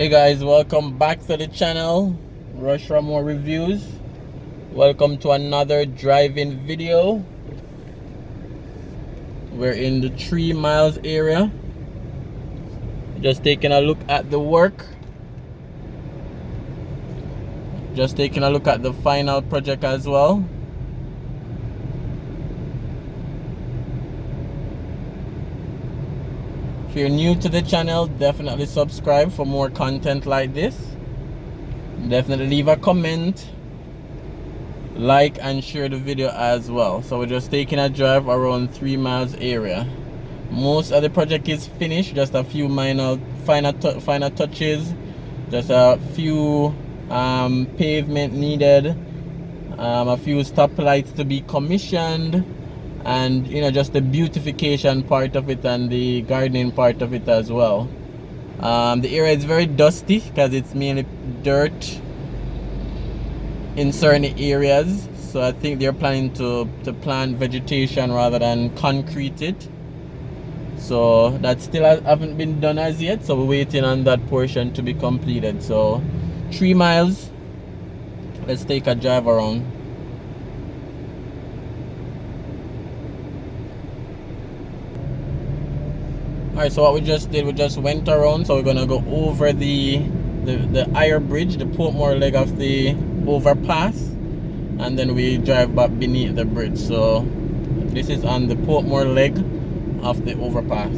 Hey guys, welcome back to the channel. Rush for more reviews. Welcome to another driving video. We're in the 3 miles area. Just taking a look at the work. Just taking a look at the final project as well. If you're new to the channel, definitely subscribe for more content like this. Definitely leave a comment, like and share the video as well. So we're just taking a drive around 3 miles area. Most of the project is finished, just a few minor final touches, just a few pavement needed, a few stoplights to be commissioned, and just the beautification part of it and the gardening part of it as well. The area is very dusty because it's mainly dirt in certain areas, so I think they're planning to plant vegetation rather than concrete it. So that still haven't been done as yet, so we're waiting on that portion to be completed. So 3 miles, let's take a drive around. Alright, so what we just did, we just went around. So we're gonna go over the Eyre Bridge, the Portmore leg of the overpass, and then we drive back beneath the bridge. So this is on the Portmore leg of the overpass.